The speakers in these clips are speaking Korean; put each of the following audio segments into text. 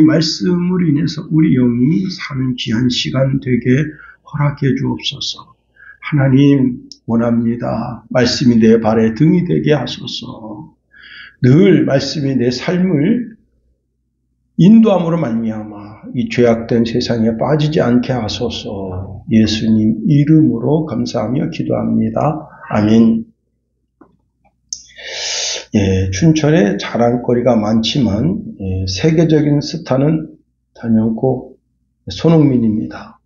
이 말씀으로 인해서 우리 영이 사는 귀한 시간 되게 허락해 주옵소서. 하나님 원합니다. 말씀이 내 발에 등이 되게 하소서. 늘 말씀이 내 삶을 인도함으로 말미암아 이 죄악된 세상에 빠지지 않게 하소서. 예수님 이름으로 감사하며 기도합니다. 아멘. 춘천에 자랑거리가 많지만 세계적인 스타는 단연코 손흥민입니다.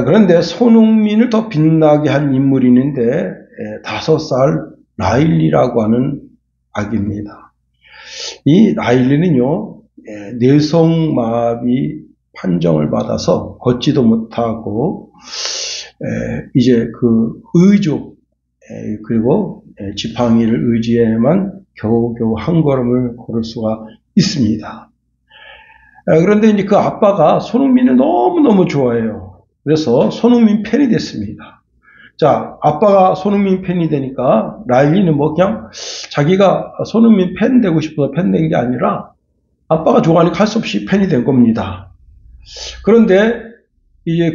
그런데 손흥민을 더 빛나게 한 인물이 있는데 5살 라일리라고 하는 아기입니다. 이 라일리는요, 뇌성마비 판정을 받아서 걷지도 못하고 이제 그 의족 그리고 지팡이를 의지해만 겨우겨우 한 걸음을 걸을 수가 있습니다. 그런데 이제 그 아빠가 손흥민을 너무너무 좋아해요. 그래서 손흥민 팬이 됐습니다. 자, 아빠가 손흥민 팬이 되니까 라일리는 뭐 그냥 자기가 손흥민 팬 되고 싶어서 팬 된 게 아니라 아빠가 좋아하니까 할 수 없이 팬이 된 겁니다. 그런데 이제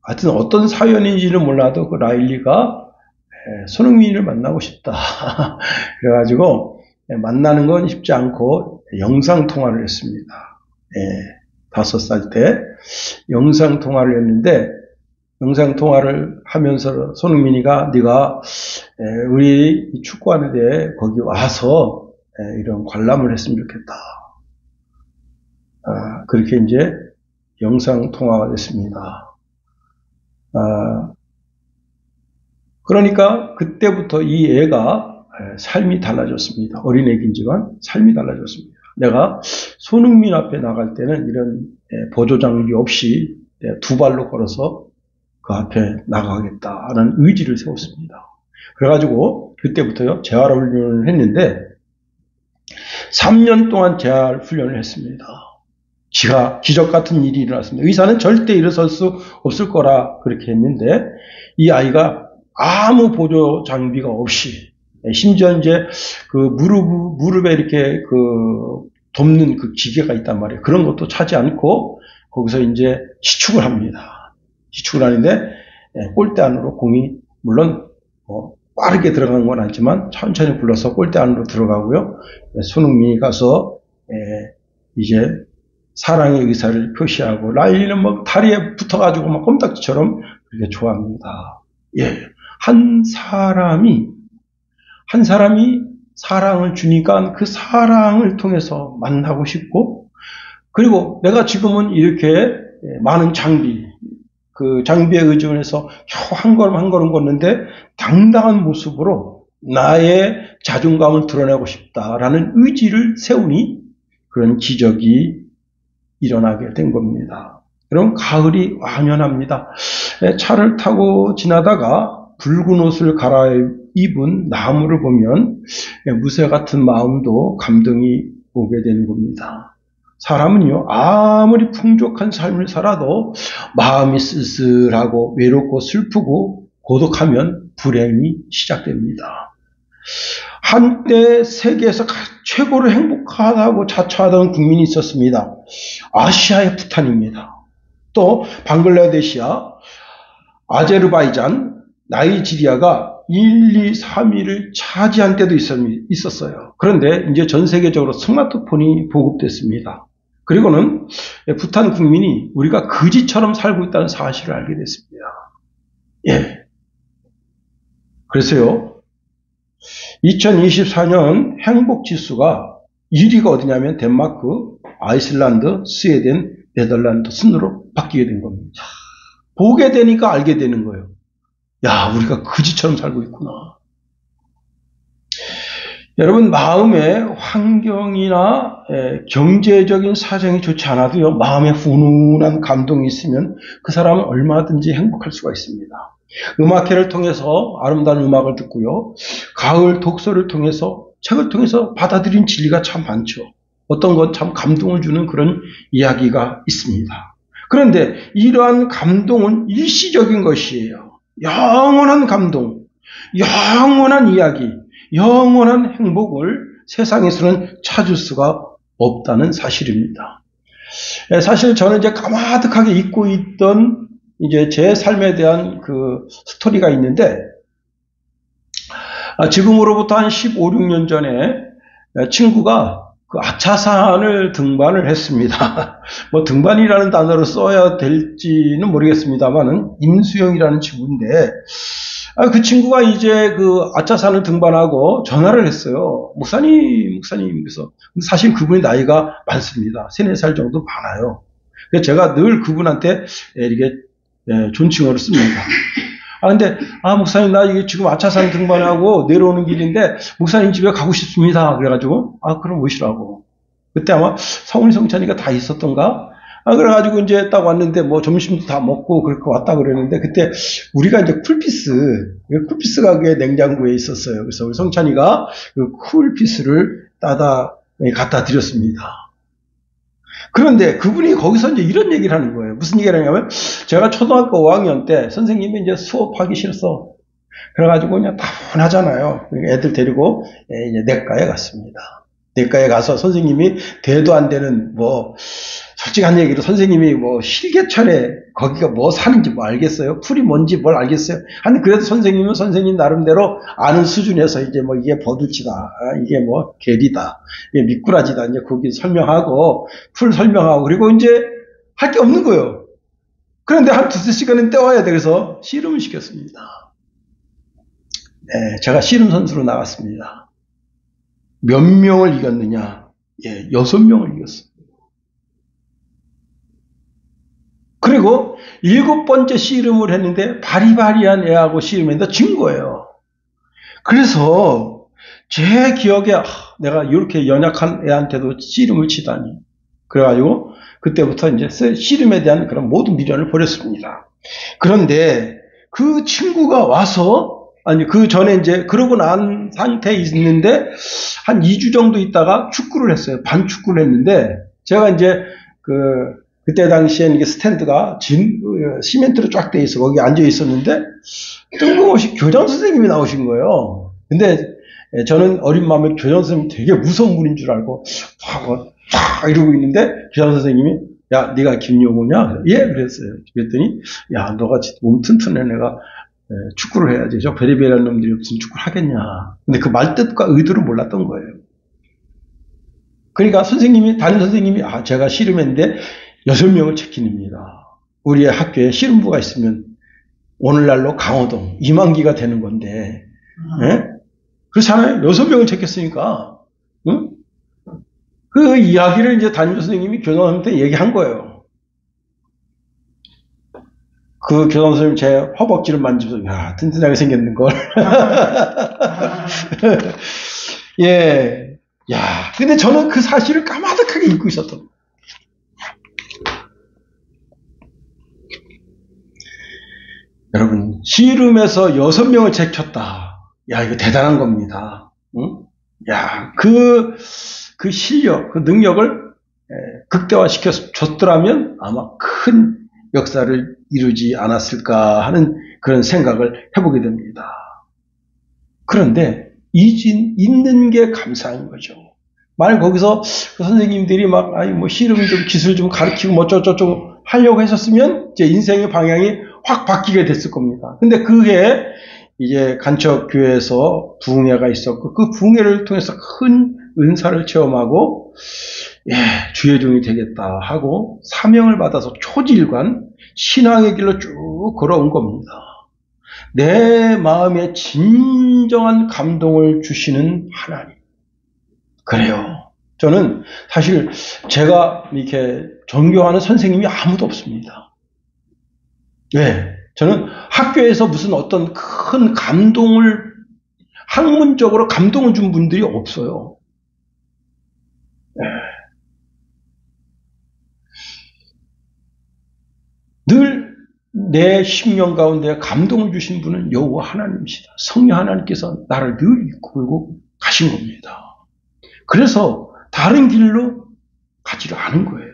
하여튼 어떤 사연인지는 몰라도 그 라일리가 손흥민을 만나고 싶다. 그래가지고 만나는 건 쉽지 않고 영상통화를 했습니다. 5살 때 영상통화를 했는데 영상통화를 하면서 손흥민이가 네가 우리 축구하는데 거기 와서 이런 관람을 했으면 좋겠다. 그렇게 이제 영상통화가 됐습니다. 그러니까 그때부터 이 애가 삶이 달라졌습니다. 어린애이지만 삶이 달라졌습니다. 내가 손흥민 앞에 나갈 때는 이런 보조장비 없이 2발로 걸어서 그 앞에 나가겠다는 의지를 세웠습니다. 그래가지고 그때부터요 재활훈련을 했는데 3년 동안 재활훈련을 했습니다. 기적 같은 일이 일어났습니다. 의사는 절대 일어설 수 없을 거라 그렇게 했는데 이 아이가 아무 보조 장비가 없이 심지어 이제 그 무릎에 이렇게 돕는 그 기계가 있단 말이에요. 그런 것도 차지 않고 거기서 이제 시축을 합니다. 시축을 하는데 골대 안으로 공이 물론 빠르게 들어간 건 아니지만 천천히 굴러서 골대 안으로 들어가고요. 손흥민이 가서 이제 사랑의 의사를 표시하고 라일리는 막 다리에 붙어가지고 막 껌딱지처럼 그렇게 좋아합니다. 한 사람이 사랑을 주니까 그 사랑을 통해서 만나고 싶고, 그리고 내가 지금은 이렇게 많은 그 장비에 의존해서 한 걸음 한 걸음 걷는데 당당한 모습으로 나의 자존감을 드러내고 싶다라는 의지를 세우니 그런 기적이 일어나게 된 겁니다. 여러분, 가을이 완연합니다. 차를 타고 지나다가 붉은 옷을 갈아입은 나무를 보면 무쇠 같은 마음도 감동이 오게 되는 겁니다. 사람은요, 아무리 풍족한 삶을 살아도 마음이 쓸쓸하고 외롭고 슬프고 고독하면 불행이 시작됩니다. 한때 세계에서 최고로 행복하다고 자처하던 국민이 있었습니다. 아시아의 부탄입니다. 또 방글라데시아, 아제르바이잔, 나이지리아가 1, 2, 3위를 차지한 때도 있었어요. 그런데 이제 전 세계적으로 스마트폰이 보급됐습니다. 그리고는 부탄 국민이 우리가 거지처럼 살고 있다는 사실을 알게 됐습니다. 그래서요, 2024년 행복지수가 1위가 어디냐면 덴마크, 아이슬란드, 스웨덴, 네덜란드 순으로 바뀌게 된 겁니다. 보게 되니까 알게 되는 거예요. 우리가 거지처럼 살고 있구나. 여러분, 마음의 환경이나 경제적인 사정이 좋지 않아도요, 마음에 훈훈한 감동이 있으면 그 사람은 얼마든지 행복할 수가 있습니다. 음악회를 통해서 아름다운 음악을 듣고요, 가을 독서를 통해서, 책을 통해서 받아들인 진리가 참 많죠. 어떤 건 참 감동을 주는 그런 이야기가 있습니다. 그런데 이러한 감동은 일시적인 것이에요. 영원한 감동, 영원한 이야기, 영원한 행복을 세상에서는 찾을 수가 없다는 사실입니다. 사실 저는 이제 까마득하게 잊고 있던 이제 제 삶에 대한 그 스토리가 있는데, 지금으로부터 한 15, 16년 전에 친구가 그 아차산을 등반을 했습니다. 뭐 등반이라는 단어를 써야 될지는 모르겠습니다만은 임수영이라는 친구인데, 그 친구가 이제 그 아차산을 등반하고 전화를 했어요. 목사님, 그래서 사실 그분의 나이가 많습니다. 3, 4살 정도 많아요. 그래서 제가 늘 그분한테 이렇게 존칭어를 씁니다. 근데, 목사님, 나 이게 지금 아차산 등반하고 내려오는 길인데, 목사님 집에 가고 싶습니다. 그래가지고, 그럼 오시라고. 그때 아마 성훈이 성찬이가 다 있었던가? 그래가지고 이제 딱 왔는데, 뭐 점심도 다 먹고 그렇게 왔다 그랬는데, 그때 우리가 이제 쿨피스 가게 냉장고에 있었어요. 그래서 우리 성찬이가 그 쿨피스를 갖다 드렸습니다. 그런데 그분이 거기서 이제 이런 얘기를 하는 거예요. 무슨 얘기를 하냐면, 제가 초등학교 5학년 때 선생님이 이제 수업하기 싫어서, 그래가지고 그냥 다분하잖아요. 애들 데리고 이제 내과에 갔습니다. 내과에 가서 선생님이 대도 안 되는 솔직한 얘기로 선생님이 실개철에 거기가 뭐 사는지 뭐 알겠어요? 풀이 뭔지 뭘 알겠어요? 아니, 그래도 선생님은 선생님 나름대로 아는 수준에서 이제 이게 버들치다, 이게 게리다, 이게 미꾸라지다, 이제 거기 설명하고, 풀 설명하고, 그리고 이제 할 게 없는 거예요. 그런데 한 2-3시간은 떼와야 돼. 그래서 씨름을 시켰습니다. 제가 씨름 선수로 나갔습니다. 몇 명을 이겼느냐? 6명을 이겼어요. 그리고 7번째 씨름을 했는데 바리바리한 애하고 씨름했는데 진 거예요. 그래서 제 기억에 내가 이렇게 연약한 애한테도 씨름을 치다니. 그래가지고 그때부터 이제 씨름에 대한 그런 모든 미련을 버렸습니다. 그런데 그 친구가 와서 그 전에 이제 그러고 난 상태에 있는데 한 2주 정도 있다가 축구를 했어요. 반축구를 했는데 제가 이제 그때 당시엔 이게 스탠드가 시멘트로 쫙 돼 있어. 거기 앉아 있었는데 뜬금없이 교장 선생님이 나오신 거예요. 근데 저는 어린 마음에 교장 선생님이 되게 무서운 분인 줄 알고 쫙 이러고 있는데 교장 선생님이 야, 네가 김용호냐? 예, 그랬어요. 그랬더니 야, 너가 몸 튼튼한 애가 축구를 해야지. 저 베리베리한 놈들이 무슨 축구를 하겠냐. 근데 그 말뜻과 의도를 몰랐던 거예요. 그러니까 담임 선생님이 제가 씨름했는데 6명을 체킨입니다. 우리 학교에 씨름부가 있으면 오늘날로 강호동, 이만기가 되는 건데, 그렇잖아요. 6명을 체켰으니까, 응? 그 이야기를 이제 담임 선생님이 교장한테 얘기한 거예요. 그 교장 선생님 제 허벅지를 만지면서, 야, 튼튼하게 생겼는 걸. 예. 야, 근데 저는 그 사실을 까마득하게 잊고 있었던 거예요. 여러분, 씨름에서 6명을 제쳤다. 야, 이거 대단한 겁니다. 응? 야, 그 실력, 그 능력을 극대화시켜 줬더라면 아마 큰 역사를 이루지 않았을까 하는 그런 생각을 해보게 됩니다. 그런데 잊는 게 감사한 거죠. 만약 거기서 그 선생님들이 씨름 좀 기술 좀 가르치고 어쩌고저쩌고 하려고 했었으면 제 인생의 방향이 확 바뀌게 됐을 겁니다. 근데 그게 이제 간척교회에서 부흥회가 있었고 그 부흥회를 통해서 큰 은사를 체험하고 주의 종이 되겠다 하고 사명을 받아서 초지일관 신앙의 길로 쭉 걸어온 겁니다. 내 마음에 진정한 감동을 주시는 하나님. 그래요. 저는 사실 제가 이렇게 존경하는 선생님이 아무도 없습니다. 저는 학교에서 무슨 어떤 큰 감동을, 학문적으로 감동을 준 분들이 없어요. 늘 내 심령 가운데 감동을 주신 분은 여호와 하나님이시다. 성령 하나님께서 나를 늘 이끌고 가신 겁니다. 그래서 다른 길로 가지를 않은 거예요.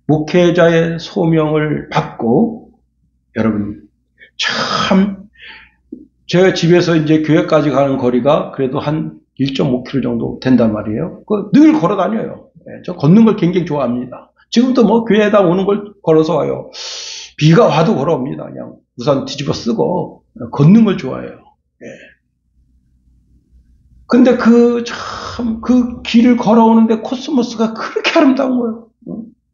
목회자의 소명을 받고 여러분 참 제가 집에서 이제 교회까지 가는 거리가 그래도 한 1.5km 정도 된단 말이에요. 늘 걸어 다녀요. 저 걷는 걸 굉장히 좋아합니다. 지금도 뭐 교회에다 오는 걸 걸어서 와요. 비가 와도 걸어옵니다. 그냥 우산 뒤집어 쓰고 걷는 걸 좋아해요. 근데 그 길을 걸어오는데 코스모스가 그렇게 아름다운 거예요.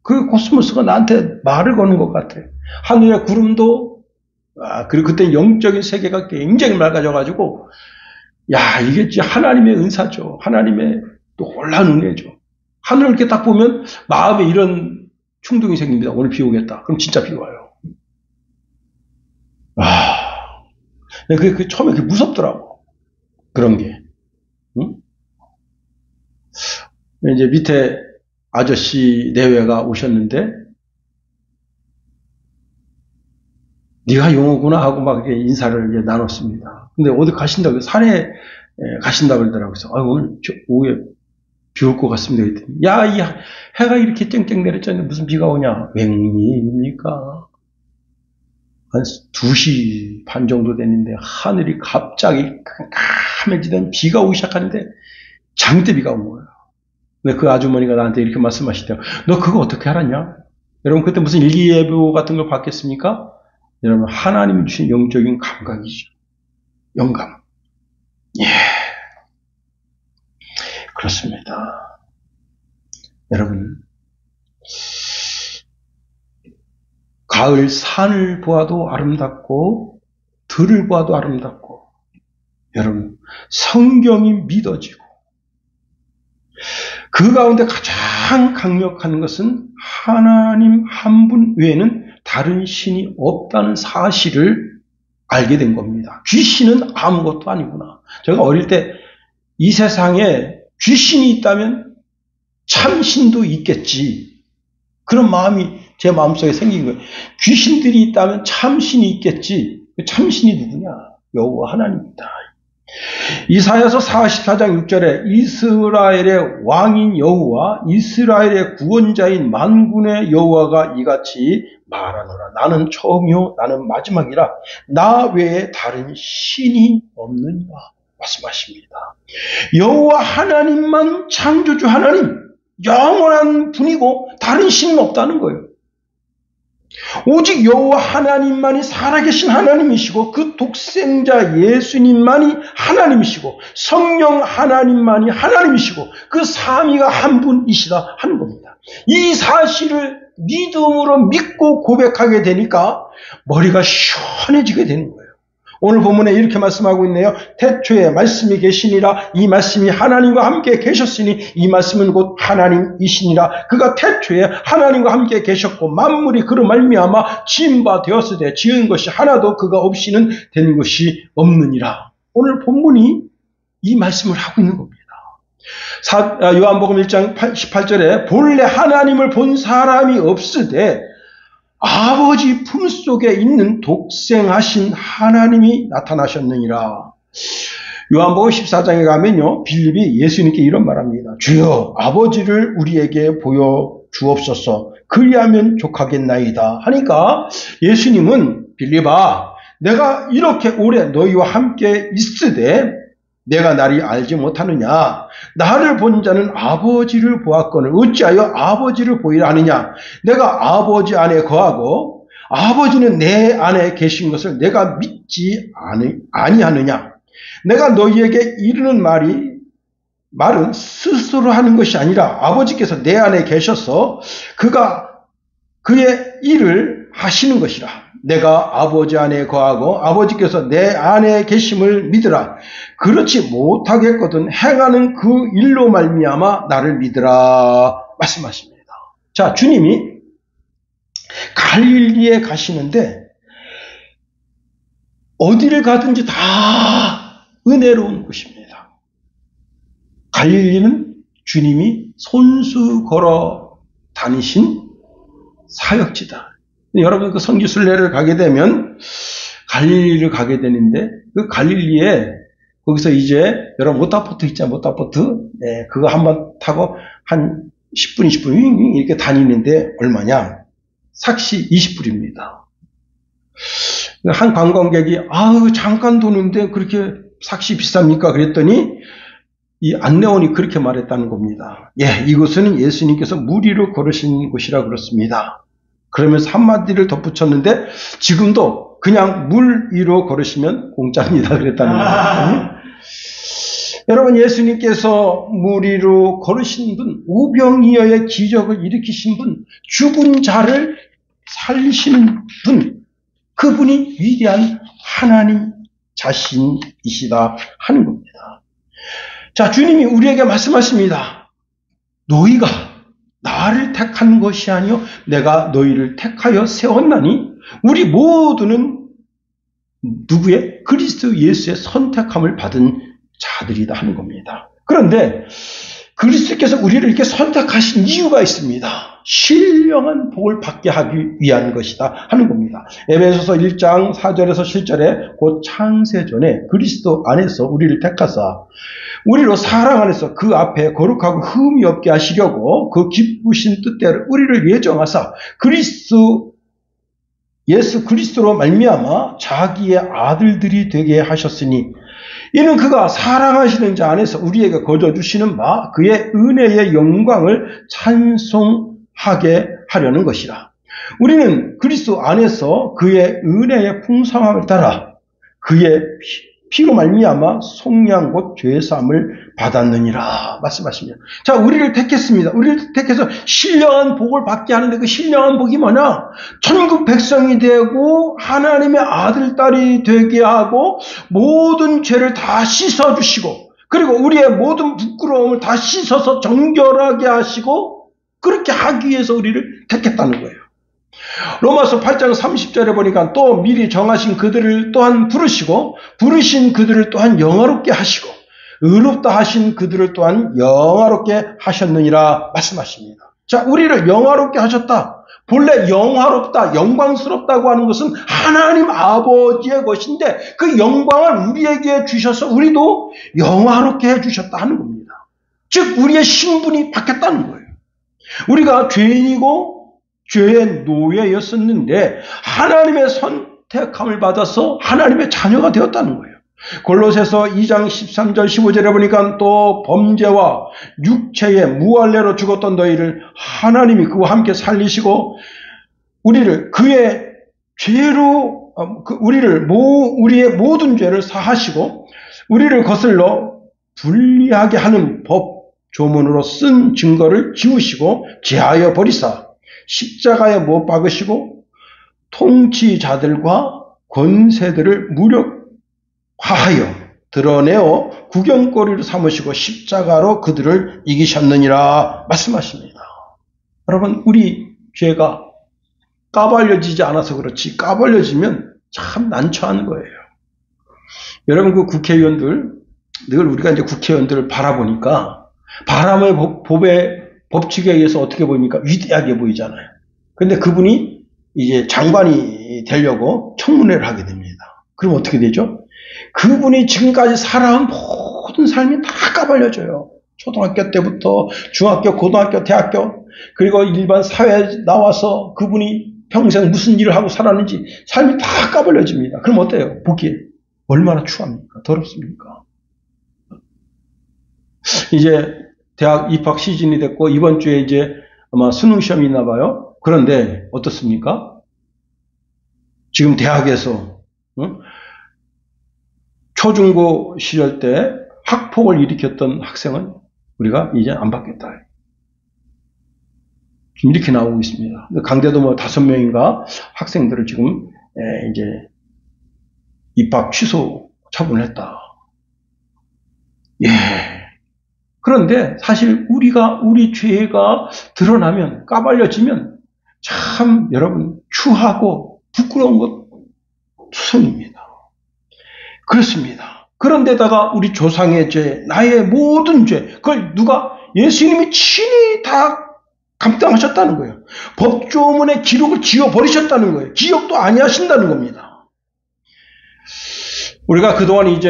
그 코스모스가 나한테 말을 거는 것 같아요. 하늘의 구름도, 그리고 그때 영적인 세계가 굉장히 맑아져가지고, 야, 이게 진짜 하나님의 은사죠. 하나님의 놀라운 은혜죠. 하늘을 이렇게 딱 보면 마음에 이런 충동이 생깁니다. 오늘 비 오겠다. 그럼 진짜 비 와요. 처음에 그게 무섭더라고. 그런 게. 응? 이제 밑에 아저씨 내외가 오셨는데, 네가 용어구나 하고 막 이렇게 인사를 이제 나눴습니다. 근데 어디 가신다고, 산에 가신다고 그러더라고요. 그래서, 오늘 오후에 비 올 것 같습니다. 그랬더니, 야, 이 해가 이렇게 쨍쨍 내렸잖아요. 무슨 비가 오냐? 웬일입니까? 한 2시 반 정도 됐는데, 하늘이 갑자기 깜깜해지던 비가 오기 시작하는데, 장대 비가 온 거예요. 근데 그 아주머니가 나한테 이렇게 말씀하시대요. 너 그거 어떻게 알았냐? 여러분, 그때 무슨 일기예보 같은 걸 받겠습니까? 여러분, 하나님이 주신 영적인 감각이죠. 영감. 예. 그렇습니다. 여러분, 가을 산을 보아도 아름답고, 들을 보아도 아름답고, 여러분, 성경이 믿어지고, 그 가운데 가장 강력한 것은 하나님 한 분 외에는 다른 신이 없다는 사실을 알게 된 겁니다. 귀신은 아무것도 아니구나. 제가 어릴 때 이 세상에 귀신이 있다면 참신도 있겠지. 그런 마음이 제 마음속에 생긴 거예요. 귀신들이 있다면 참신이 있겠지. 참신이 누구냐? 여호와 하나님입니다. 이사야서 44장 6절에 이스라엘의 왕인 여호와, 이스라엘의 구원자인 만군의 여호와가 이같이 말하노라. 나는 처음이요 나는 마지막이라. 나 외에 다른 신이 없느니라 말씀하십니다. 여호와 하나님만 창조주 하나님, 영원한 분이고 다른 신은 없다는 거예요. 오직 여호와 하나님만이 살아계신 하나님이시고, 그 독생자 예수님만이 하나님이시고, 성령 하나님만이 하나님이시고, 그 삼위가 한 분이시다 하는 겁니다. 이 사실을 믿음으로 믿고 고백하게 되니까 머리가 시원해지게 되는 거예요. 오늘 본문에 이렇게 말씀하고 있네요. 태초에 말씀이 계시니라. 이 말씀이 하나님과 함께 계셨으니 이 말씀은 곧 하나님이시니라. 그가 태초에 하나님과 함께 계셨고 만물이 그로 말미암아 지은 바 되었으되 지은 것이 하나도 그가 없이는 된 것이 없느니라. 오늘 본문이 이 말씀을 하고 있는 겁니다. 요한복음 1장 18절에 본래 하나님을 본 사람이 없으되 아버지 품속에 있는 독생하신 하나님이 나타나셨느니라. 요한복음 14장에 가면요, 빌립이 예수님께 이런 말합니다. 주여, 아버지를 우리에게 보여 주옵소서. 그리하면 족하겠나이다 하니까 예수님은 빌립아, 내가 이렇게 오래 너희와 함께 있으되 내가 나를 알지 못하느냐? 나를 본 자는 아버지를 보았거늘 어찌하여 아버지를 보이라 하느냐? 내가 아버지 안에 거하고 아버지는 내 안에 계신 것을 내가 믿지 아니하느냐? 내가 너희에게 이르는 말은 스스로 하는 것이 아니라 아버지께서 내 안에 계셔서 그가 그의 일을 하시는 것이라. 내가 아버지 안에 거하고 아버지께서 내 안에 계심을 믿으라. 그렇지 못하겠거든 행하는 그 일로 말미암아 나를 믿으라 말씀하십니다. 자, 주님이 갈릴리에 가시는데 어디를 가든지 다 은혜로운 곳입니다. 갈릴리는 주님이 손수 걸어 다니신 사역지다. 여러분 그 성지순례를 가게 되면 갈릴리를 가게 되는데 그 갈릴리에 거기서 이제 여러분 모타포트 있잖아요. 모타포트. 네, 그거 한번 타고 한 10분, 20분 이렇게 다니는데 얼마냐? 삭시 20불입니다. 한 관광객이 잠깐 도는데 그렇게 삭시 비쌉니까? 그랬더니 이 안내원이 그렇게 말했다는 겁니다. 예, 이곳은 예수님께서 물 위로 걸으신 곳이라 그렇습니다. 그러면서 한마디를 덧붙였는데 지금도 그냥 물 위로 걸으시면 공짜입니다. 그랬다는 거예요. 여러분, 예수님께서 물 위로 걸으신 분, 오병이어의 기적을 일으키신 분, 죽은 자를 살리시는 분, 그분이 위대한 하나님 자신이시다 하는 겁니다. 자, 주님이 우리에게 말씀하십니다. 너희가 나를 택한 것이 아니요 내가 너희를 택하여 세웠나니 우리 모두는 누구의? 그리스도 예수의 선택함을 받은 자들이다 하는 겁니다. 그런데 그리스도께서 우리를 이렇게 선택하신 이유가 있습니다. 신령한 복을 받게 하기 위한 것이다 하는 겁니다. 에베소서 1장 4절에서 7절에 곧 창세전에 그리스도 안에서 우리를 택하사 우리로 사랑 안에서 그 앞에 거룩하고 흠이 없게 하시려고 그 기쁘신 뜻대로 우리를 예정하사 예수 그리스도로 말미암아 자기의 아들들이 되게 하셨으니 이는 그가 사랑하시는 자 안에서 우리에게 거저 주시는 바 그의 은혜의 영광을 찬송하게 하려는 것이라. 우리는 그리스도 안에서 그의 은혜의 풍성함을 따라 그의 피로 말미암아 속량 곧 죄사함을 받았느니라 말씀하십니다. 자, 우리를 택했습니다. 우리를 택해서 신령한 복을 받게 하는데 그 신령한 복이 뭐냐? 천국 백성이 되고 하나님의 아들, 딸이 되게 하고 모든 죄를 다 씻어주시고 그리고 우리의 모든 부끄러움을 다 씻어서 정결하게 하시고 그렇게 하기 위해서 우리를 택했다는 거예요. 로마서 8장 30절에 보니까 또 미리 정하신 그들을 또한 부르시고 부르신 그들을 또한 영화롭게 하시고 의롭다 하신 그들을 또한 영화롭게 하셨느니라 말씀하십니다. 자, 우리를 영화롭게 하셨다. 본래 영화롭다, 영광스럽다고 하는 것은 하나님 아버지의 것인데 그 영광을 우리에게 주셔서 우리도 영화롭게 해주셨다 하는 겁니다. 즉 우리의 신분이 바뀌었다는 거예요. 우리가 죄인이고 죄의 노예였었는데 하나님의 선택함을 받아서 하나님의 자녀가 되었다는 거예요. 골로새서 2장 13절 15절에 보니까 또 범죄와 육체의 무할례로 죽었던 너희를 하나님이 그와 함께 살리시고 우리를 그의 죄로 우리의 모든 죄를 사하시고 우리를 거슬러 불리하게 하는 법 조문으로 쓴 증거를 지우시고 제하여 버리사 십자가에 못 박으시고 통치자들과 권세들을 무력화하여 드러내어 구경거리로 삼으시고 십자가로 그들을 이기셨느니라 말씀하십니다. 여러분, 우리 죄가 까발려지지 않아서 그렇지 까발려지면 참 난처한 거예요. 여러분, 그 국회의원들 늘 우리가 이제 국회의원들을 바라보니까 바람의 법칙에 의해서 어떻게 보입니까? 위대하게 보이잖아요. 근데 그분이 이제 장관이 되려고 청문회를 하게 됩니다. 그럼 어떻게 되죠? 그분이 지금까지 살아온 모든 삶이 다 까발려져요. 초등학교 때부터 중학교, 고등학교, 대학교 그리고 일반 사회에 나와서 그분이 평생 무슨 일을 하고 살았는지 삶이 다 까발려집니다. 그럼 어때요? 보기에 얼마나 추합니까? 더럽습니까? 이제 대학 입학 시즌이 됐고 이번 주에 이제 아마 수능 시험이 있나 봐요. 그런데 어떻습니까? 지금 대학에서 초중고 시절 때 학폭을 일으켰던 학생은 우리가 이제 안 받겠다. 지금 이렇게 나오고 있습니다. 강대도 뭐 5명인가 학생들을 지금 이제 입학 취소 처분을 했다. 예. 그런데 사실 우리 죄가 드러나면 까발려지면 참 여러분 추하고 부끄러운 것 투성입니다. 그렇습니다. 그런데다가 우리 조상의 죄, 나의 모든 죄, 그걸 누가 예수님이 친히 다 감당하셨다는 거예요. 법조문의 기록을 지워버리셨다는 거예요. 기억도 아니하신다는 겁니다. 우리가 그동안 이제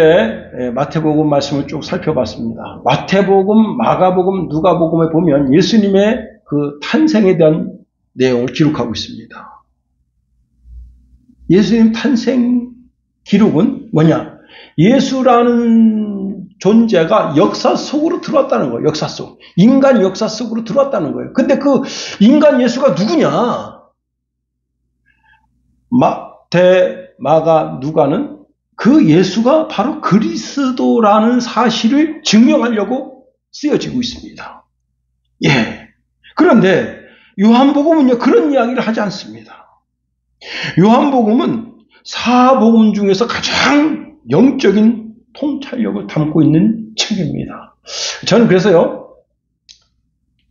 마태복음 말씀을 쭉 살펴봤습니다. 마태복음, 마가복음, 누가복음에 보면 예수님의 그 탄생에 대한 내용을 기록하고 있습니다. 예수님 탄생 기록은 뭐냐? 예수라는 존재가 역사 속으로 들어왔다는 거예요. 역사 속. 인간 역사 속으로 들어왔다는 거예요. 근데 그 인간 예수가 누구냐? 마태, 마가, 누가는 그 예수가 바로 그리스도라는 사실을 증명하려고 쓰여지고 있습니다. 예. 그런데 요한복음은요, 그런 이야기를 하지 않습니다. 요한복음은 사복음 중에서 가장 영적인 통찰력을 담고 있는 책입니다. 저는 그래서요,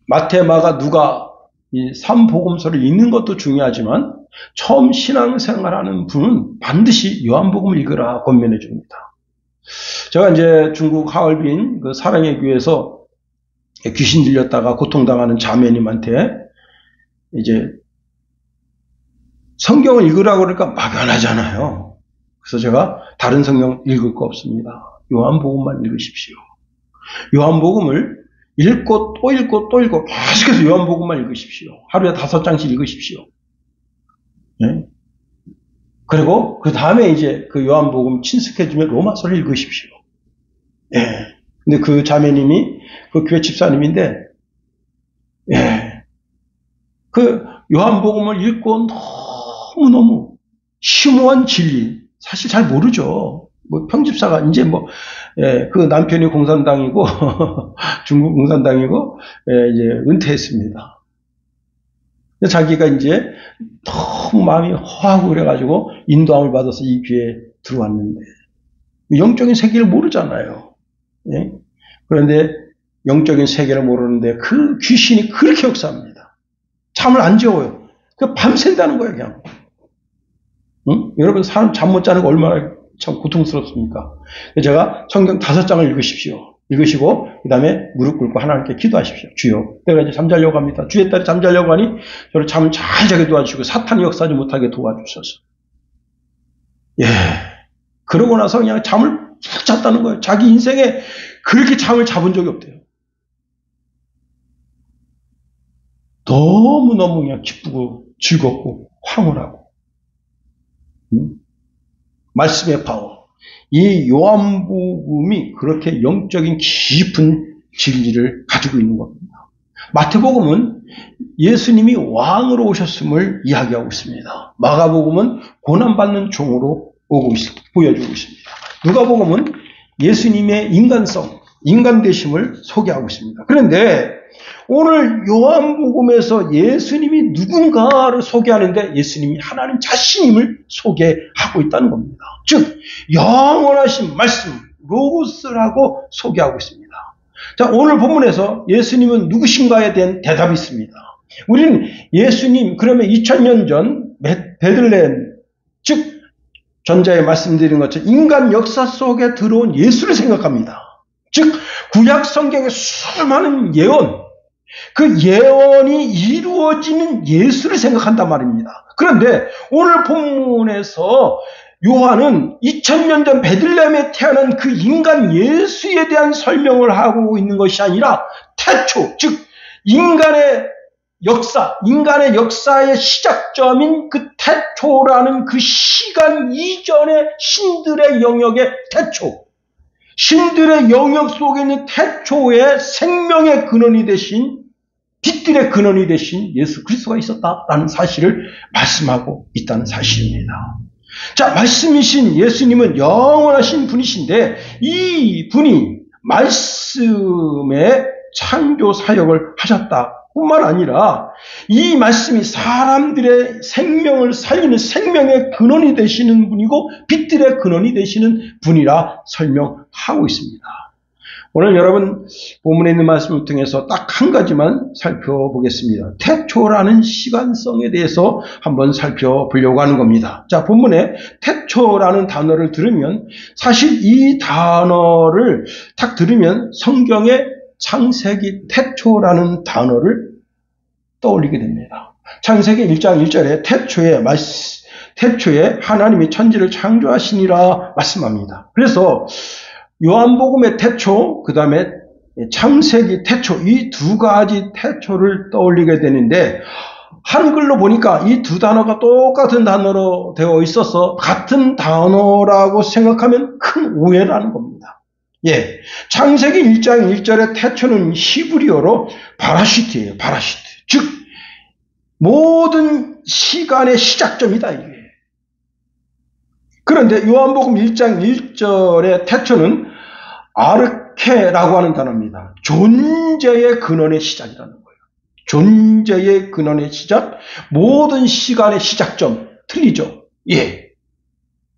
마태, 마가, 누가 이 3복음서를 읽는 것도 중요하지만 처음 신앙생활하는 분은 반드시 요한복음을 읽으라 권면해 줍니다. 제가 이제 중국 하얼빈 그 사랑의 교회에서 귀신 들렸다가 고통당하는 자매님한테 이제 성경을 읽으라고 그러니까 막연하잖아요. 그래서 제가 다른 성경 읽을 거 없습니다. 요한복음만 읽으십시오. 요한복음을 읽고 또 읽고 또 읽고 계속해서 요한복음만 읽으십시오. 하루에 5장씩 읽으십시오. 네? 그리고 그 다음에 이제 그 요한복음 친숙해지면 로마서를 읽으십시오. 예. 근데 그 자매님이 그 교회 집사님인데, 예. 그 요한복음을 읽고 너무너무 심오한 진리, 사실 잘 모르죠. 뭐 평집사가 이제 뭐, 예, 그 남편이 공산당이고, 중국 공산당이고, 예, 이제 은퇴했습니다. 자기가 이제 너무 마음이 허하고 그래가지고 인도함을 받아서 이 교회에 들어왔는데, 영적인 세계를 모르잖아요. 예? 그런데 영적인 세계를 모르는데 그 귀신이 그렇게 역사합니다. 잠을 안 재워요. 그 밤샌다는 거예요, 그냥. 응? 여러분, 사람 잠 못 자는 거 얼마나 참 고통스럽습니까? 제가 성경 5장을 읽으십시오. 읽으시고, 그 다음에 무릎 꿇고 하나님께 기도하십시오. 주여. 내가 이제 잠자려고 합니다. 주의 딸이 잠자려고 하니, 저를 잠을 잘 자게 도와주시고, 사탄이 역사하지 못하게 도와주셔서. 예. 그러고 나서 그냥 잠을 푹 잤다는 거예요. 자기 인생에 그렇게 잠을 잡은 적이 없대요. 너무너무 그냥 기쁘고, 즐겁고, 황홀하고. 말씀의 파워. 이 요한복음이 그렇게 영적인 깊은 진리를 가지고 있는 겁니다. 마태복음은 예수님이 왕으로 오셨음을 이야기하고 있습니다. 마가복음은 고난받는 종으로 보여주고 있습니다. 누가복음은 예수님의 인간성, 인간되심을 소개하고 있습니다. 그런데 오늘 요한복음에서 예수님이 누군가를 소개하는데 예수님이 하나님 자신임을 소개하고 있다는 겁니다. 즉 영원하신 말씀, 로고스라고 소개하고 있습니다. 자, 오늘 본문에서 예수님은 누구신가에 대한 대답이 있습니다. 우리는 예수님, 그러면 2000년 전 베들레헴, 즉 전자에 말씀드린 것처럼 인간 역사 속에 들어온 예수를 생각합니다. 즉 구약 성경의 수많은 예언, 그 예언이 이루어지는 예수를 생각한단 말입니다. 그런데 오늘 본문에서 요한은 2000년 전 베들레헴에 태어난 그 인간 예수에 대한 설명을 하고 있는 것이 아니라 태초, 즉 인간의 역사, 인간의 역사의 시작점인 그 태초라는 그 시간 이전의 신들의 영역의 태초, 신들의 영역 속에 있는 태초의 생명의 근원이 되신, 빛들의 근원이 되신 예수 그리스도가 있었다라는 사실을 말씀하고 있다는 사실입니다. 자, 말씀이신 예수님은 영원하신 분이신데 이 분이 말씀의 창조 사역을 하셨다 뿐만 아니라 이 말씀이 사람들의 생명을 살리는 생명의 근원이 되시는 분이고 빛들의 근원이 되시는 분이라 설명하고 있습니다. 오늘 여러분 본문에 있는 말씀을 통해서 딱 한 가지만 살펴보겠습니다. 태초라는 시간성에 대해서 한번 살펴보려고 하는 겁니다. 자, 본문에 태초라는 단어를 들으면 사실 이 단어를 딱 들으면 성경의 창세기 태초라는 단어를 떠올리게 됩니다. 창세기 1장 1절에 태초에 하나님이 천지를 창조하시니라 말씀합니다. 그래서 요한복음의 태초, 그 다음에 창세기 태초, 이 두 가지 태초를 떠올리게 되는데 한글로 보니까 이 두 단어가 똑같은 단어로 되어 있어서 같은 단어라고 생각하면 큰 오해라는 겁니다. 예, 창세기 1장 1절의 태초는 히브리어로 바라시트예요. 바라시트. 즉 모든 시간의 시작점이다 이게. 그런데 요한복음 1장 1절의 태초는 아르케라고 하는 단어입니다. 존재의 근원의 시작이라는 거예요. 존재의 근원의 시작, 모든 시간의 시작점. 틀리죠? 예.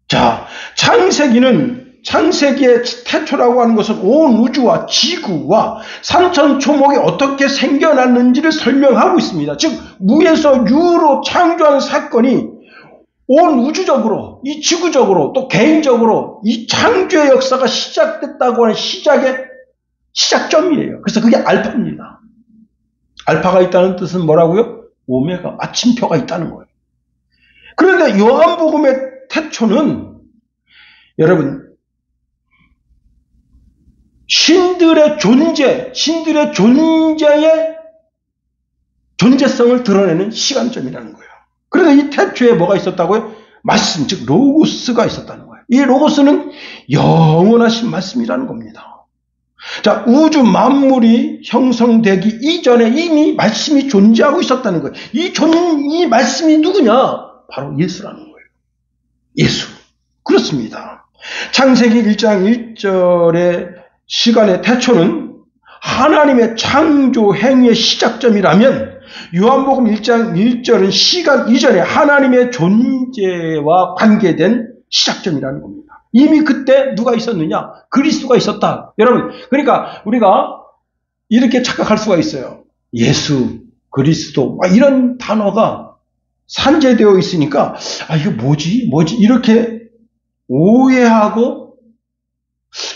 자, 창세기의 태초라고 하는 것은 온 우주와 지구와 산천초목이 어떻게 생겨났는지를 설명하고 있습니다. 즉 무에서 유로 창조하는 사건이 온 우주적으로, 이 지구적으로, 또 개인적으로 이 창조의 역사가 시작됐다고 하는 시작점이에요. 그래서 그게 알파입니다. 알파가 있다는 뜻은 뭐라고요? 오메가, 마침표가 있다는 거예요. 그런데 요한복음의 태초는 여러분 신들의 존재의 존재성을 드러내는 시간점이라는 거예요. 그런데 이 태초에 뭐가 있었다고요? 말씀, 즉 로고스가 있었다는 거예요. 이 로고스는 영원하신 말씀이라는 겁니다. 자, 우주 만물이 형성되기 이전에 이미 말씀이 존재하고 있었다는 거예요. 이 말씀이 누구냐? 바로 예수라는 거예요. 예수. 그렇습니다. 창세기 1장 1절의 시간의 태초는 하나님의 창조 행위의 시작점이라면 요한복음 1장 1절은 시간 이전에 하나님의 존재와 관계된 시작점이라는 겁니다. 이미 그때 누가 있었느냐? 그리스도가 있었다. 여러분, 그러니까 우리가 이렇게 착각할 수가 있어요. 예수, 그리스도 이런 단어가 산재되어 있으니까 이거 뭐지? 이렇게 오해하고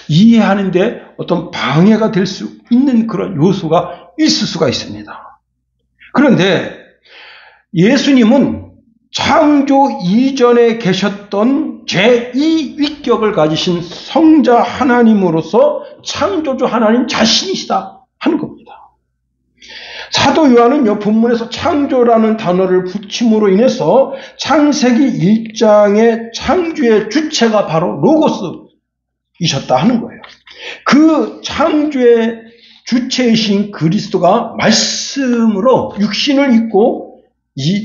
이해하는데 어떤 방해가 될 수 있는 그런 요소가 있을 수가 있습니다. 그런데 예수님은 창조 이전에 계셨던 제2위격을 가지신 성자 하나님으로서 창조주 하나님 자신이시다 하는 겁니다. 사도 요한은 본문에서 창조라는 단어를 붙임으로 인해서 창세기 1장의 창조의 주체가 바로 로고스이셨다 하는 거예요. 그 창조의 주체이신 그리스도가 말씀으로 육신을 입고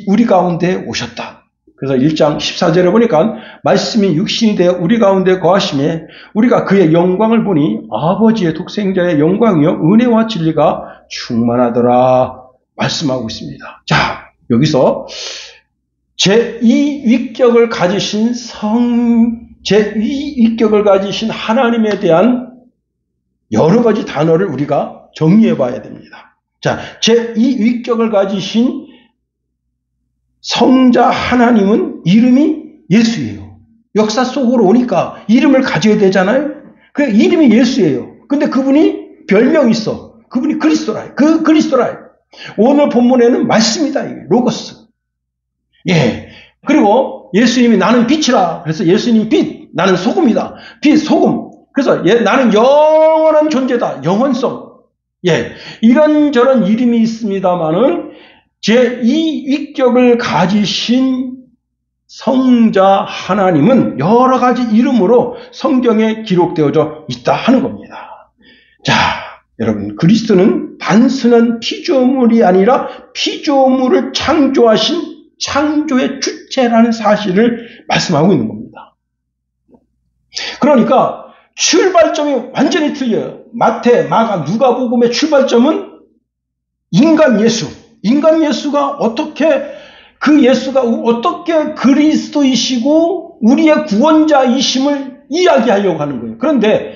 우리 가운데 오셨다. 그래서 1장 14절에 보니까 말씀이 육신이 되어 우리 가운데 거하심에 우리가 그의 영광을 보니 아버지의 독생자의 영광이요 은혜와 진리가 충만하더라 말씀하고 있습니다. 자, 여기서 제2위격을 가지신 하나님에 대한 여러 가지 단어를 우리가 정리해 봐야 됩니다. 자, 제2위격을 가지신 성자 하나님은 이름이 예수예요. 역사 속으로 오니까 이름을 가져야 되잖아요. 그 이름이 예수예요. 근데 그분이 별명이 있어. 그분이 그리스도라. 그 그리스도라. 오늘 본문에는 말씀이다. 이게 로고스. 예. 그리고 예수님이 나는 빛이라. 그래서 예수님 빛. 나는 소금이다. 빛, 소금. 그래서 나는 영원한 존재다. 영원성. 예. 이런저런 이름이 있습니다만은 제2위격을 가지신 성자 하나님은 여러 가지 이름으로 성경에 기록되어져 있다 하는 겁니다. 자, 여러분, 그리스도는 단순한 피조물이 아니라 피조물을 창조하신 창조의 주체라는 사실을 말씀하고 있는 겁니다. 그러니까 출발점이 완전히 틀려요. 마태, 마가, 누가복음의 출발점은 인간 예수가 어떻게 그리스도이시고 우리의 구원자이심을 이야기하려고 하는 거예요. 그런데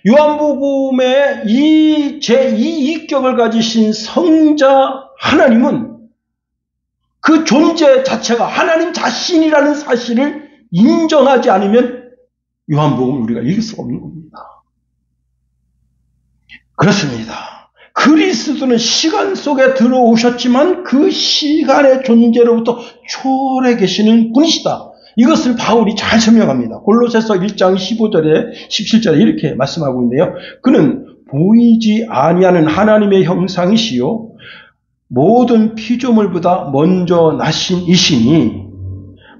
요한복음의 이 제2위격을 가지신 성자 하나님은 그 존재 자체가 하나님 자신이라는 사실을 인정하지 않으면 요한복음을 우리가 읽을 수가 없는 겁니다. 그렇습니다. 그리스도는 시간 속에 들어오셨지만 그 시간의 존재로부터 초월해 계시는 분이시다. 이것을 바울이 잘 설명합니다. 골로새서 1장 15절에 17절에 이렇게 말씀하고 있는데요. 그는 보이지 아니하는 하나님의 형상이시요 모든 피조물보다 먼저 나신 이시니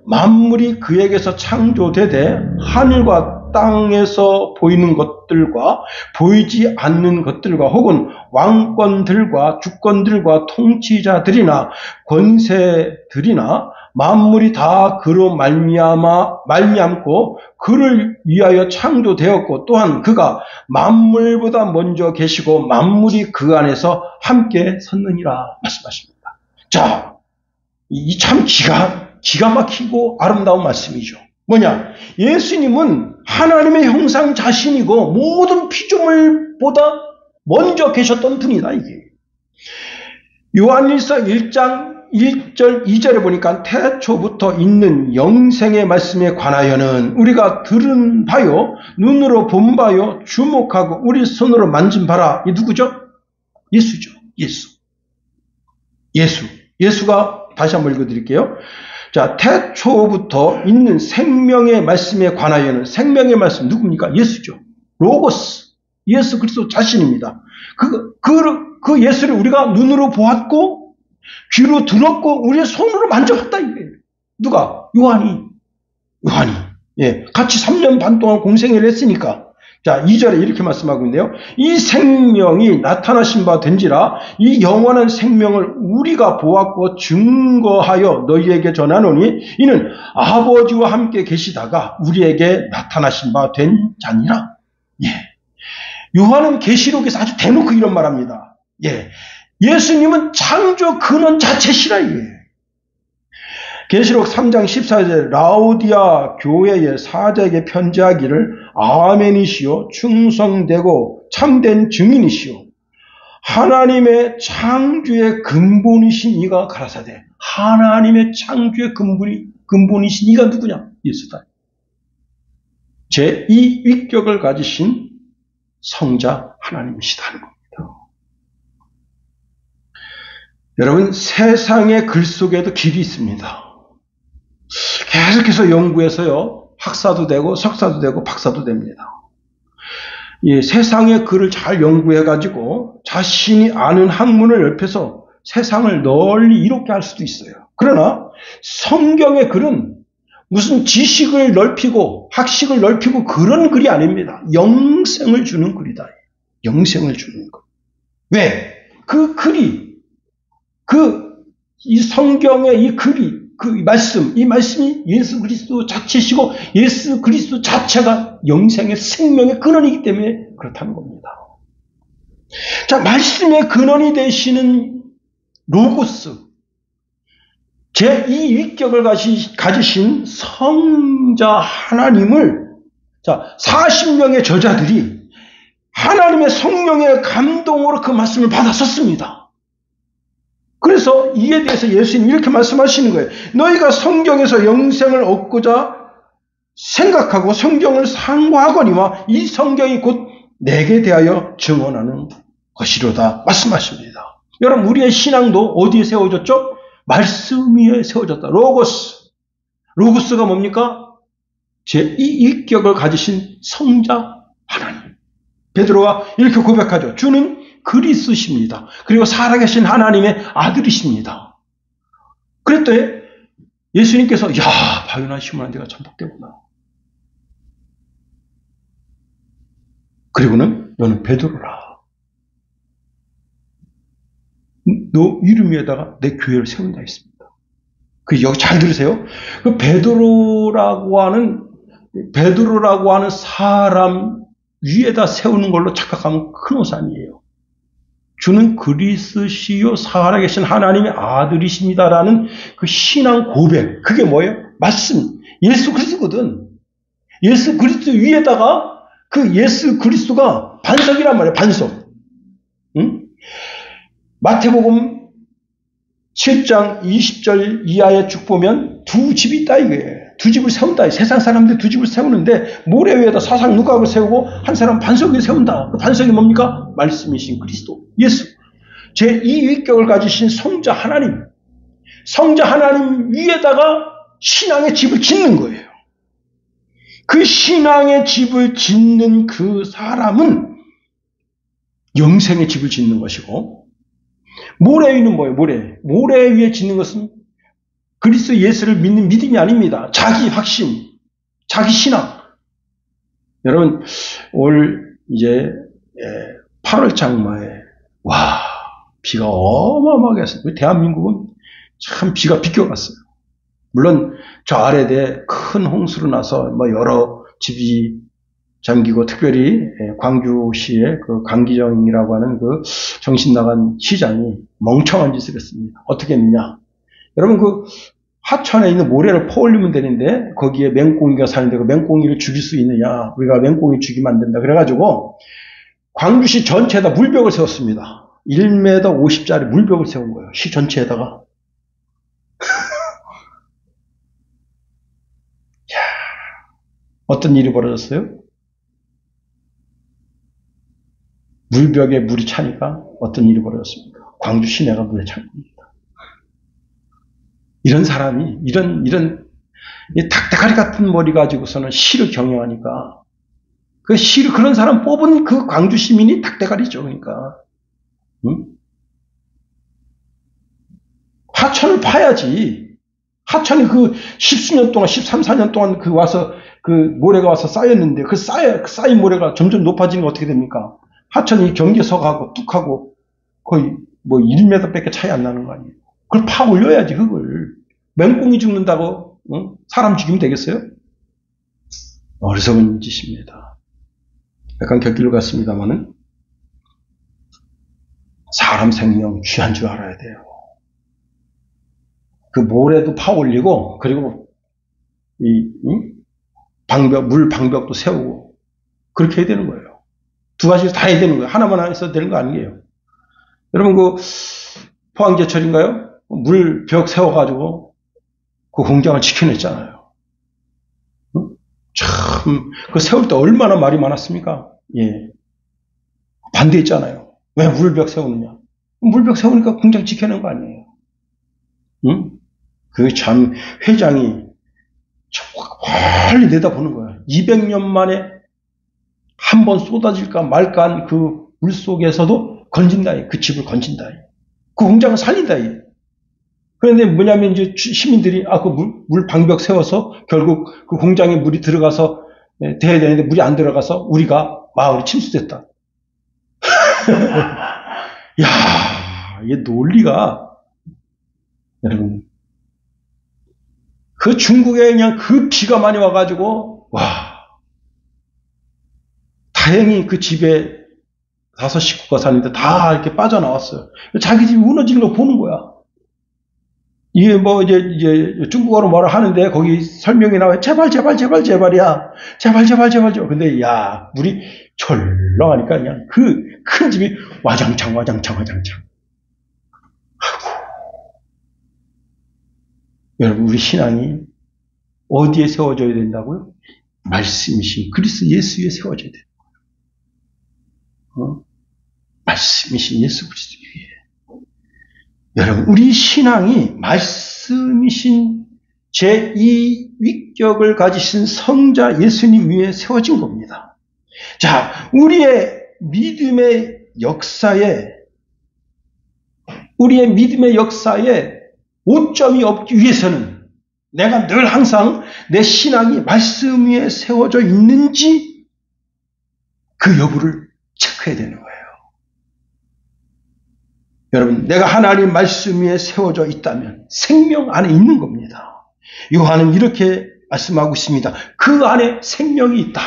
만물이 그에게서 창조되되 하늘과 땅에서 보이는 것들과 보이지 않는 것들과 혹은 왕권들과 주권들과 통치자들이나 권세들이나 만물이 다 그로 말미암고 그를 위하여 창조되었고 또한 그가 만물보다 먼저 계시고 만물이 그 안에서 함께 섰느니라 말씀하십니다. 자, 이 참 기가 막히고 아름다운 말씀이죠. 뭐냐? 예수님은 하나님의 형상 자신이고 모든 피조물보다 먼저 계셨던 분이다, 이게. 요한일서 1장 1절, 2절에 보니까 태초부터 있는 영생의 말씀에 관하여는 우리가 들은 바요, 눈으로 본 바요, 주목하고 우리 손으로 만진 바라. 이 누구죠? 예수죠. 예수가 다시 한번 읽어드릴게요. 자, 태초부터 있는 생명의 말씀에 관하여는, 생명의 말씀 누굽니까? 예수죠. 로고스. 예수 그리스도 자신입니다. 그 예수를 우리가 눈으로 보았고, 귀로 들었고, 우리의 손으로 만져봤다, 이게. 누가? 요한이. 예. 같이 3년 반 동안 공생애를 했으니까. 자, 2절에 이렇게 말씀하고 있네요. 이 생명이 나타나신 바 된지라 이 영원한 생명을 우리가 보았고 증거하여 너희에게 전하노니 이는 아버지와 함께 계시다가 우리에게 나타나신 바 된 자니라. 예. 요한은 계시록에서 아주 대놓고 이런 말합니다. 예. 예수님은 창조 근원 자체시라, 이게. 계시록 3장 14절 라오디아 교회의 사자에게 편지하기를 아멘이시오 충성되고 참된 증인이시오 하나님의 창조의 근본이신 이가 가라사대. 하나님의 창조의 근본이신 이가 누구냐? 예수다. 제2위격을 가지신 성자 하나님이시다는 겁니다. 여러분, 세상의 글 속에도 길이 있습니다. 계속해서 연구해서요, 학사도 되고 석사도 되고 박사도 됩니다. 이 세상의 글을 잘 연구해가지고 자신이 아는 학문을 옆에서 세상을 널리 이롭게 할 수도 있어요. 그러나 성경의 글은 무슨 지식을 넓히고 학식을 넓히고 그런 글이 아닙니다. 영생을 주는 글이다. 영생을 주는 글. 왜? 그 글이, 이 성경의 이 글이, 이 말씀이 예수 그리스도 자체시고 예수 그리스도 자체가 영생의 생명의 근원이기 때문에 그렇다는 겁니다. 자, 말씀의 근원이 되시는 로고스, 제2위격을 가지신 성자 하나님을, 자, 40명의 저자들이 하나님의 성령의 감동으로 그 말씀을 받아 썼습니다. 그래서 이에 대해서 예수님이 이렇게 말씀하시는 거예요. 너희가 성경에서 영생을 얻고자 생각하고 성경을 상고하거니와 이 성경이 곧 내게 대하여 증언하는 것이로다 말씀하십니다. 여러분, 우리의 신앙도 어디에 세워졌죠? 말씀 위에 세워졌다. 로고스가 뭡니까? 제2위격을 가지신 성자 하나님. 베드로가 이렇게 고백하죠. 주는 그리스도십니다. 그리고 살아계신 하나님의 아들이십니다. 그랬더니 예수님께서 바요나 시몬아 네가 참 복되구나. 그리고는 너는 베드로라. 너 이름 위에다가 내 교회를 세운다 했습니다. 여기 잘 들으세요. 그 베드로라고 하는 사람 위에다 세우는 걸로 착각하면 큰 오산이에요. 주는 그리스시요 살아계신 하나님의 아들이십니다라는 그 신앙 고백, 그게 뭐예요? 말씀, 예수 그리스도거든. 예수 그리스도 위에다가 그 예수 그리스도가 반석이란 말이에요. 반석. 응? 마태복음 7장 20절 이하에 쭉 보면 두 집이 있다 이거예요. 두 집을 세운다. 세상 사람들이 두 집을 세우는데 모래 위에다 사상 누각을 세우고 한 사람 반석 위에 세운다. 그 반석이 뭡니까? 말씀이신 그리스도, 예수. 제2위격을 가지신 성자 하나님. 성자 하나님 위에다가 신앙의 집을 짓는 거예요. 그 신앙의 집을 짓는 그 사람은 영생의 집을 짓는 것이고, 모래 위는 뭐예요? 모래 위에 짓는 것은 그리스도 예수를 믿는 믿음이 아닙니다. 자기 확신, 자기 신앙. 여러분, 올 이제 8월 장마에 와, 비가 어마어마하게 왔어요. 우리 대한민국은 참 비가 비껴갔어요. 물론 저 아래에 큰 홍수로 나서 뭐 여러 집이 잠기고, 특별히 광주시의 그 강기정이라고 하는 그 정신 나간 시장이 멍청한 짓을 했습니다. 어떻게 했느냐? 여러분, 그 하천에 있는 모래를 퍼올리면 되는데 거기에 맹꽁이가 사는데 그 맹꽁이를 죽일 수 있느냐? 우리가 맹꽁이 죽이면 안 된다. 그래가지고 광주시 전체에다 물벽을 세웠습니다. 1m 50짜리 물벽을 세운 거예요. 시 전체에다가. 어떤 일이 벌어졌어요? 물벽에 물이 차니까 어떤 일이 벌어졌습니까? 광주 시내가 물에 찬 겁니다. 이런 사람이, 이런 닭대가리 같은 머리 가지고서는 시를 경영하니까, 그 시를, 그런 사람 뽑은 그 광주 시민이 닭대가리죠, 그러니까. 응? 하천을 파야지. 하천이 그 10수년 동안, 13, 14년 동안 그 와서, 그 모래가 와서 쌓였는데, 그 쌓인 모래가 점점 높아지는 건 어떻게 됩니까? 하천이 경계서하고 뚝하고 거의 뭐 1m 밖에 차이 안 나는 거 아니에요. 그걸 파 올려야지, 그걸. 맹꽁이 죽는다고, 응? 사람 죽이면 되겠어요? 어리석은 짓입니다. 약간 곁길로 갔습니다만은, 사람 생명 귀한 줄 알아야 돼요. 그 모래도 파 올리고, 그리고 물 방벽도 세우고, 그렇게 해야 되는 거예요. 두 가지를 다 해야 되는 거예요. 하나만 있어도 되는 거 아니에요. 여러분, 그 포항제철인가요? 물 벽 세워가지고 그 공장을 지켜냈잖아요. 응? 참, 그 세울 때 얼마나 말이 많았습니까? 예. 반대했잖아요. 왜 물벽 세우느냐? 물벽 세우니까 공장 지켜낸 거 아니에요. 응? 그 참, 회장이 멀리 내다보는 거야. 200년 만에 한 번 쏟아질까 말까 한 그 물 속에서도 건진다. 그 집을 건진다. 그 공장을 살린다. 그런데 뭐냐면 이제 시민들이 그 물 방벽 세워서 결국 그 공장에 물이 들어가서 돼야 되는데 물이 안 들어가서 우리가 마을이 침수됐다. 야, 이 논리가, 여러분, 그 중국에 그냥 그 비가 많이 와가지고, 와, 다행히 그 집에 5 식구가 사는데 다 이렇게 빠져나왔어요. 자기 집이 무너지는 거 보는 거야. 이게 뭐 이제 중국어로 뭐라 하는데 거기 설명이 나와요. 제발이야. 제발. 근데 야, 물이 철렁하니까 그냥 그 큰 집이 와장창. 여러분, 우리 신앙이 어디에 세워져야 된다고요? 말씀이신 그리스도 예수에 세워져야 돼요. 말씀이신 예수 그리스도 위에. 여러분, 우리 신앙이 말씀이신 제2위격을 가지신 성자 예수님 위에 세워진 겁니다. 자, 우리의 믿음의 역사에 오점이 없기 위해서는 내가 늘 항상 내 신앙이 말씀 위에 세워져 있는지 그 여부를 체크해야 되는 거예요. 여러분, 내가 하나님 말씀 위에 세워져 있다면 생명 안에 있는 겁니다. 요한은 이렇게 말씀하고 있습니다. 그 안에 생명이 있다.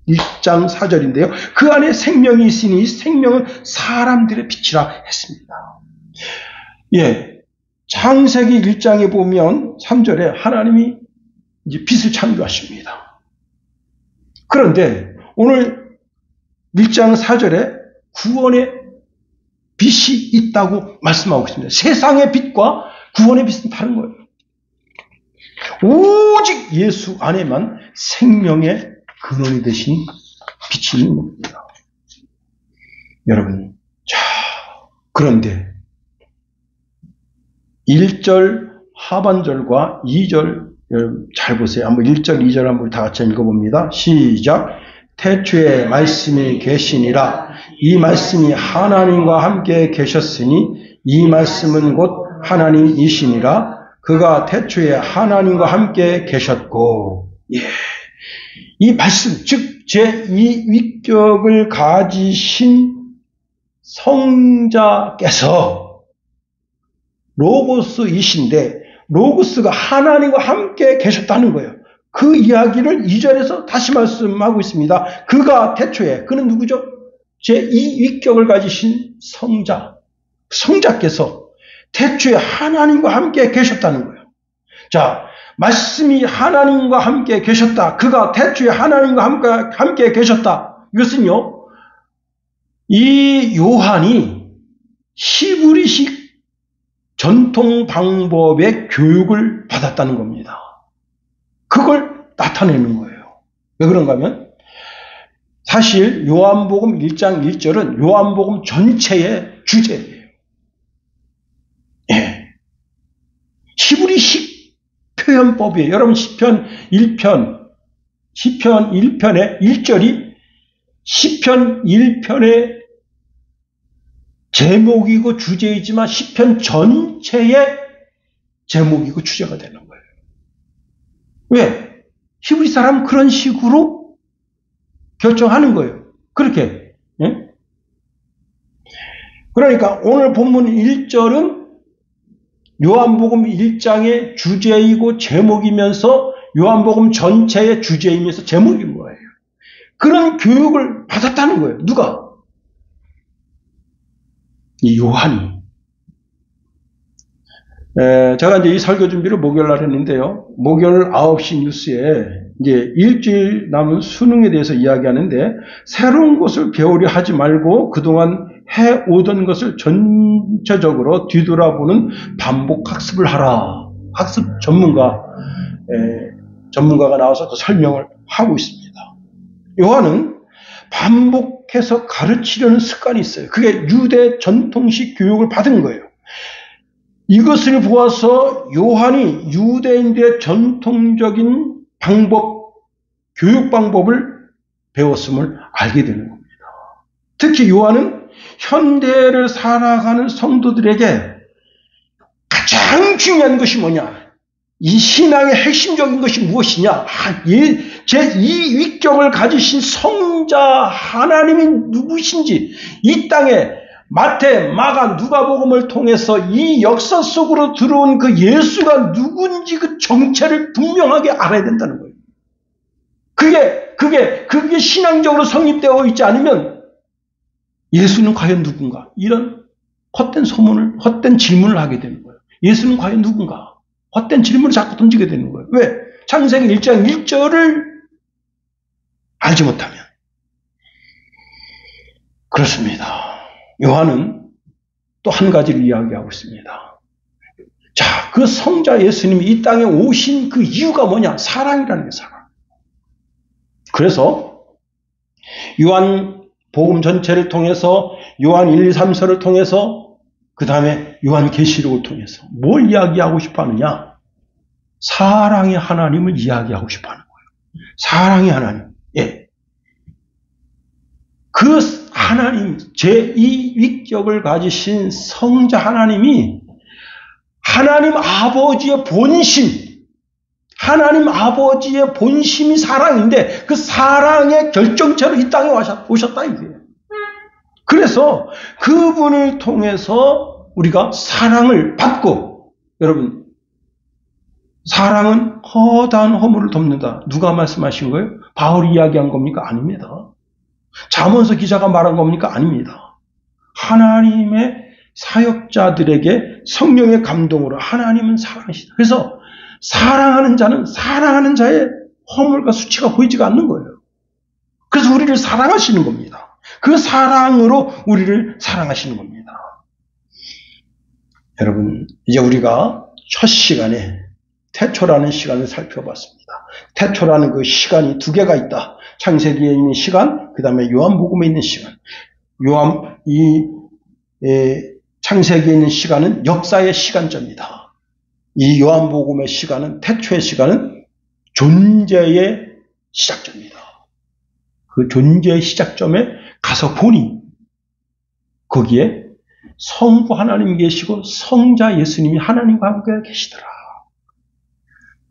1장 4절인데요. 그 안에 생명이 있으니 이 생명은 사람들의 빛이라 했습니다. 예, 창세기 1장에 보면 3절에 하나님이 이제 빛을 창조하십니다. 그런데 오늘 1장 4절에 구원의 빛이 있다고 말씀하고 있습니다. 세상의 빛과 구원의 빛은 다른 거예요. 오직 예수 안에만 생명의 근원이 되신 빛이 있는 겁니다. 여러분, 자, 그런데 1절 하반절과 2절 여러분 잘 보세요. 한번 1절, 2절 한번 다 같이 읽어봅니다. 시작. 태초에 말씀이 계시니라. 이 말씀이 하나님과 함께 계셨으니 이 말씀은 곧 하나님이시니라. 그가 태초에 하나님과 함께 계셨고, 예, 이 말씀, 즉 제2위격을 가지신 성자께서 로고스이신데 로고스가 하나님과 함께 계셨다는 거예요. 그 이야기를 2절에서 다시 말씀하고 있습니다. 그가 태초에, 그는 누구죠? 제2위격을 가지신 성자께서 태초에 하나님과 함께 계셨다는 거예요. 자, 말씀이 하나님과 함께 계셨다. 그가 태초에 하나님과 함께 계셨다. 이것은요, 이 요한이 히브리식 전통 방법의 교육을 받았다는 겁니다. 그걸 나타내는 거예요. 왜 그런가 하면 사실 요한복음 1장 1절은 요한복음 전체의 주제예요. 예. 히브리식 표현법이에요. 여러분 시편 1편의 1절이 시편 1편의 제목이고 주제이지만 시편 전체의 제목이고 주제가 되는 거예요. 왜? 히브리 사람은 그런 식으로 결정하는 거예요. 그렇게. 예? 그러니까 오늘 본문 1절은 요한복음 1장의 주제이고 제목이면서 요한복음 전체의 주제이면서 제목인 거예요. 그런 교육을 받았다는 거예요. 누가? 이 요한이. 제가 이제 이 설교 준비를 목요일 날 했는데요. 목요일 9시 뉴스에 이제 일주일 남은 수능에 대해서 이야기하는데 새로운 것을 배우려 하지 말고 그동안 해오던 것을 전체적으로 뒤돌아보는 반복 학습을 하라. 학습 전문가가 나와서 그 설명을 하고 있습니다. 요한은 반복해서 가르치려는 습관이 있어요. 그게 유대 전통식 교육을 받은 거예요. 이것을 보아서 요한이 유대인들의 전통적인 교육 방법을 배웠음을 알게 되는 겁니다. 특히 요한은 현대를 살아가는 성도들에게 가장 중요한 것이 뭐냐? 이 신앙의 핵심적인 것이 무엇이냐? 제2위격을 가지신 성자 하나님이 누구신지 이 땅에 마태, 마가, 누가복음을 통해서 이 역사 속으로 들어온 그 예수가 누군지 그 정체를 분명하게 알아야 된다는 거예요. 그게 신앙적으로 성립되어 있지 않으면 예수는 과연 누군가? 이런 헛된 헛된 질문을 하게 되는 거예요. 예수는 과연 누군가? 헛된 질문을 자꾸 던지게 되는 거예요. 왜? 창세기 1장 1절을 알지 못하면. 그렇습니다. 요한은 또 한 가지를 이야기하고 있습니다. 자, 그 성자 예수님이 이 땅에 오신 그 이유가 뭐냐? 사랑이라는 게 사랑. 그래서 요한 복음 전체를 통해서 요한 1, 2, 3서를 통해서 그 다음에 요한 계시록을 통해서 뭘 이야기하고 싶어 하느냐? 사랑의 하나님을 이야기하고 싶어 하는 거예요. 사랑의 하나님. 예. 그 하나님, 제2위격을 가지신 성자 하나님이 하나님 아버지의 본심이 사랑인데 그 사랑의 결정체로 이 땅에 오셨다 이거예요. 그래서 그분을 통해서 우리가 사랑을 받고, 여러분, 사랑은 허다한 허물을 덮는다. 누가 말씀하신 거예요? 바울이 이야기한 겁니까? 아닙니다. 잠언서 기자가 말한 겁니까? 아닙니다. 하나님의 사역자들에게 성령의 감동으로 하나님은 사랑하시다. 그래서 사랑하는 자는 사랑하는 자의 허물과 수치가 보이지가 않는 거예요. 그래서 우리를 사랑하시는 겁니다. 그 사랑으로 우리를 사랑하시는 겁니다. 여러분, 이제 우리가 첫 시간에 태초라는 시간을 살펴봤습니다. 태초라는 그 시간이 두 개가 있다. 창세기에 있는 시간, 그 다음에 요한복음에 있는 시간. 창세기에 있는 시간은 역사의 시간점이다. 이 요한복음의 시간은, 태초의 시간은 존재의 시작점이다. 그 존재의 시작점에 가서 보니 거기에 성부 하나님이 계시고 성자 예수님이 하나님과 함께 계시더라.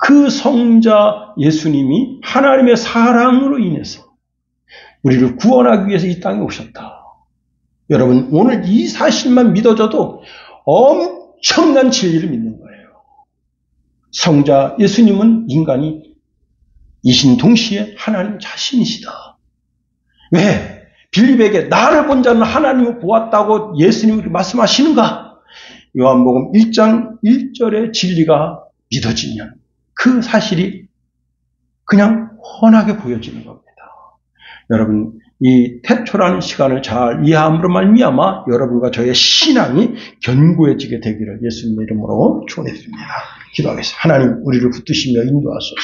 그 성자 예수님이 하나님의 사랑으로 인해서 우리를 구원하기 위해서 이 땅에 오셨다. 여러분, 오늘 이 사실만 믿어져도 엄청난 진리를 믿는 거예요. 성자 예수님은 인간이신 동시에 하나님 자신이시다. 왜? 빌립에게 나를 본 자는 하나님을 보았다고 예수님이 말씀하시는가? 요한복음 1장 1절의 진리가 믿어지면 그 사실이 그냥 훤하게 보여지는 겁니다. 여러분, 이 태초라는 시간을 잘 이해함으로 말미암아 여러분과 저의 신앙이 견고해지게 되기를 예수님의 이름으로 축원드립니다. 기도하겠습니다. 하나님, 우리를 붙드시며 인도하소서.